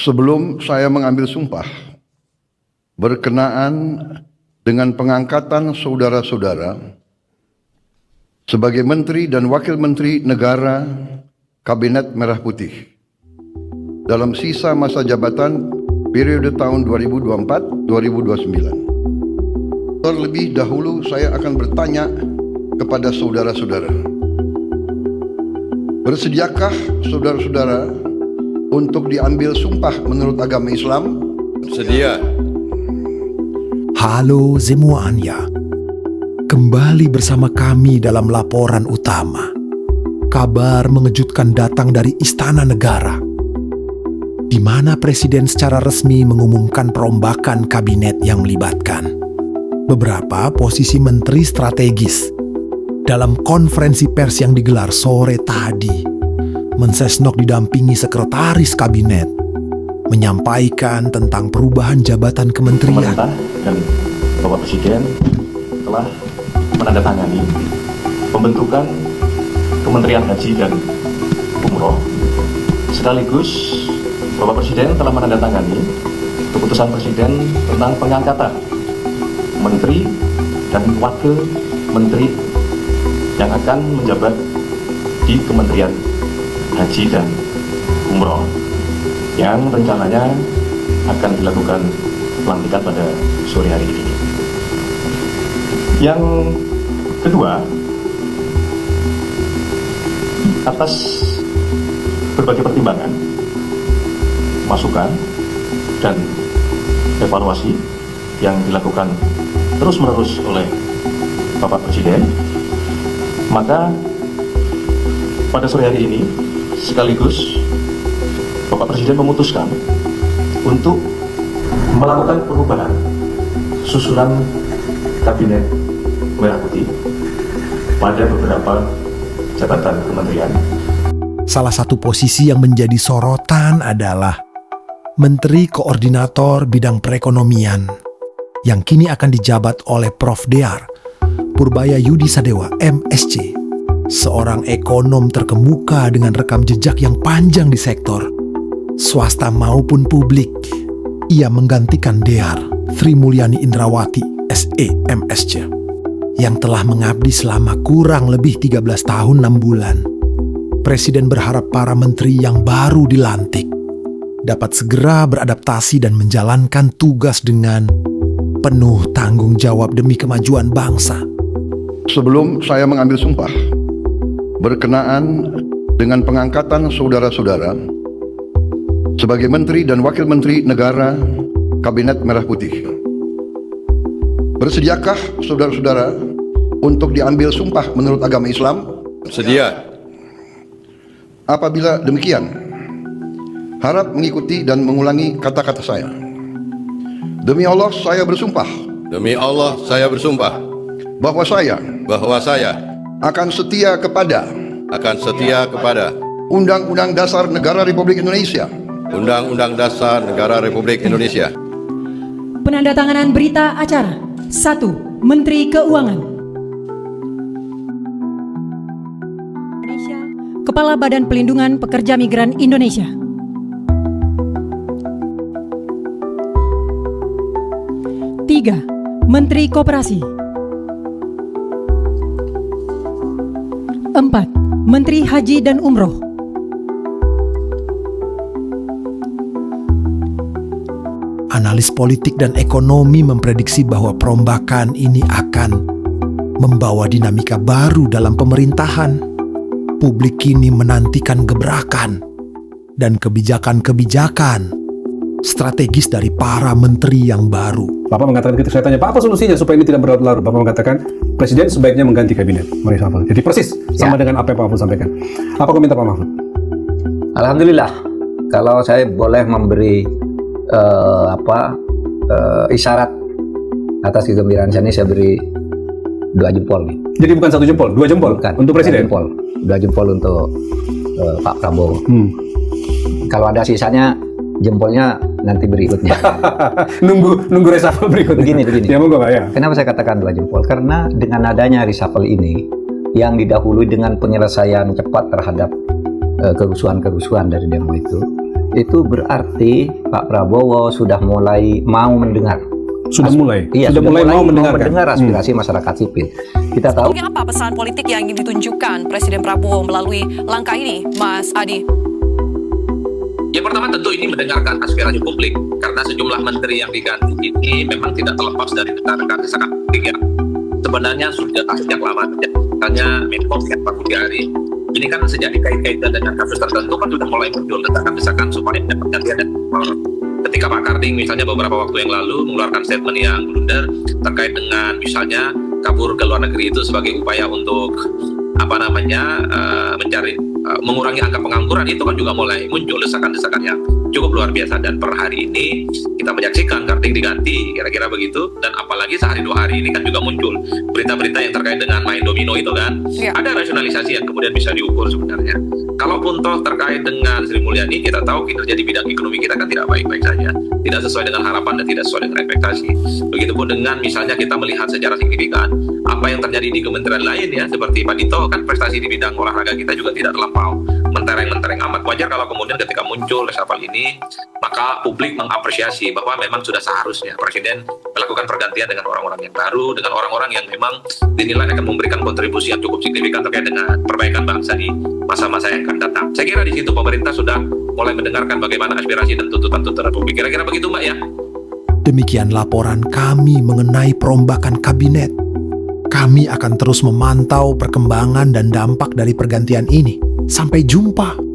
Sebelum saya mengambil sumpah berkenaan dengan pengangkatan saudara-saudara sebagai Menteri dan Wakil Menteri Negara Kabinet Merah Putih dalam sisa masa jabatan periode tahun 2024-2029. Terlebih dahulu saya akan bertanya kepada saudara-saudara, bersediakah saudara-saudara untuk diambil sumpah menurut agama Islam? Sedia. Halo semuanya, kembali bersama kami dalam laporan utama. Kabar mengejutkan datang dari Istana Negara, di mana Presiden secara resmi mengumumkan perombakan kabinet yang melibatkan beberapa posisi menteri strategis. Dalam konferensi pers yang digelar sore tadi, Mensesnek didampingi sekretaris kabinet menyampaikan tentang perubahan jabatan kementerian. Pemerintah dan Bapak Presiden telah menandatangani pembentukan Kementerian Haji dan Umroh, sekaligus Bapak Presiden telah menandatangani keputusan Presiden tentang pengangkatan Menteri dan Wakil Menteri yang akan menjabat di Kementerian Haji dan Umroh yang rencananya akan dilakukan pelantikan pada sore hari ini. Yang kedua, atas berbagai pertimbangan, masukan, dan evaluasi yang dilakukan terus-menerus oleh Bapak Presiden, maka pada sore hari ini sekaligus Bapak Presiden memutuskan untuk melakukan perubahan susunan Kabinet Merah Putih pada beberapa jabatan kementerian. Salah satu posisi yang menjadi sorotan adalah Menteri Koordinator Bidang Perekonomian yang kini akan dijabat oleh Prof. Dear Purbayayudi Sadewa, MSc, seorang ekonom terkemuka dengan rekam jejak yang panjang di sektor swasta maupun publik. Ia menggantikan Dear Sri Mulyani Indrawati, SE, MSc, yang telah mengabdi selama kurang lebih 13 tahun 6 bulan. Presiden berharap para menteri yang baru dilantik dapat segera beradaptasi dan menjalankan tugas dengan penuh tanggung jawab demi kemajuan bangsa. Sebelum saya mengambil sumpah berkenaan dengan pengangkatan saudara-saudara sebagai Menteri dan Wakil Menteri Negara Kabinet Merah Putih, bersediakah saudara-saudara untuk diambil sumpah menurut agama Islam? Sedia. Apabila demikian, harap mengikuti dan mengulangi kata-kata saya. Demi Allah saya bersumpah. Demi Allah saya bersumpah Bahwa saya akan setia kepada Undang-Undang Dasar Negara Republik Indonesia, Undang-Undang Dasar Negara Republik Indonesia. Penandatanganan berita acara. 1. Menteri Keuangan Indonesia, Kepala Badan Pelindungan Pekerja Migran Indonesia. 3. Menteri Koperasi. 4. Menteri Haji dan Umroh. 5. Analis politik dan ekonomi memprediksi bahwa perombakan ini akan membawa dinamika baru dalam pemerintahan. Publik kini menantikan gebrakan dan kebijakan-kebijakan strategis dari para menteri yang baru. Bapak mengatakan ketika saya tanya, Pak, apa solusinya supaya ini tidak berlarut-larut? Bapak mengatakan, Presiden sebaiknya mengganti kabinet, mereshuffle. Jadi persis sama dengan apa yang Pak Mahfud sampaikan. Apa komentar Pak Mahfud? Alhamdulillah, kalau saya boleh memberi isyarat atas kegembiraan saya ini, saya beri 2 jempol nih. Jadi bukan 1 jempol, 2 jempol? Bukan, untuk Presiden? 2 jempol untuk Pak Prabowo. Kalau ada sisanya, jempolnya nanti berikutnya. nunggu reshuffle berikutnya. Begini. Ya monggo Pak ya. Kenapa saya katakan 2 jempol? Karena dengan adanya reshuffle ini yang didahului dengan penyelesaian cepat terhadap kerusuhan-kerusuhan dari demo itu, itu berarti Pak Prabowo sudah mulai mau mendengar. Sudah mulai? Iya, sudah mulai mau mendengarkan. mendengar aspirasi masyarakat sipil. Kita tahu. Sebetulnya apa pesan politik yang ingin ditunjukkan Presiden Prabowo melalui langkah ini, Mas Adi? Yang pertama tentu ini mendengarkan aspirasi publik, karena sejumlah menteri yang diganti ini memang tidak terlepas dari desakan politik yang sebenarnya sudah sejak lama. Misalnya Menko Pak Budi Ari, ini kan sejak dikait-kaitkan dengan kasus tertentu kan sudah mulai muncul desakan-desakan supaya dapat gantian. Ketika Pak Karding misalnya beberapa waktu yang lalu mengeluarkan statement yang blunder terkait dengan misalnya kabur ke luar negeri itu sebagai upaya untuk mengurangi angka pengangguran, itu kan juga mulai muncul desakan-desakan yang cukup luar biasa. Dan per hari ini kita menyaksikan Karding diganti, kira-kira begitu. Dan apalagi sehari 2 hari ini kan juga muncul berita-berita yang terkait dengan main domino itu kan. Ada rasionalisasi yang kemudian bisa diukur sebenarnya. Kalaupun toh terkait dengan Sri Mulyani, kita tahu kinerja di bidang ekonomi kita kan tidak baik-baik saja, tidak sesuai dengan harapan dan tidak sesuai dengan ekspektasi. Begitupun dengan misalnya kita melihat secara signifikan apa yang terjadi di kementerian lain ya, seperti Pak Dito kan prestasi di bidang olahraga kita juga tidak terlampau mentereng-mentereng amat. Wajar kalau kemudian ketika muncul reshuffle ini, maka publik mengapresiasi bahwa memang sudah seharusnya Presiden melakukan pergantian dengan orang-orang yang baru, dengan orang-orang yang memang dinilai akan memberikan kontribusi yang cukup signifikan terkait dengan perbaikan bangsa di masa-masa yang akan datang. Saya kira di situ pemerintah sudah mulai mendengarkan bagaimana aspirasi dan tuntutan-tuntutan publik. Kira-kira begitu Mbak ya? Demikian laporan kami mengenai perombakan kabinet. Kami akan terus memantau perkembangan dan dampak dari pergantian ini. Sampai jumpa.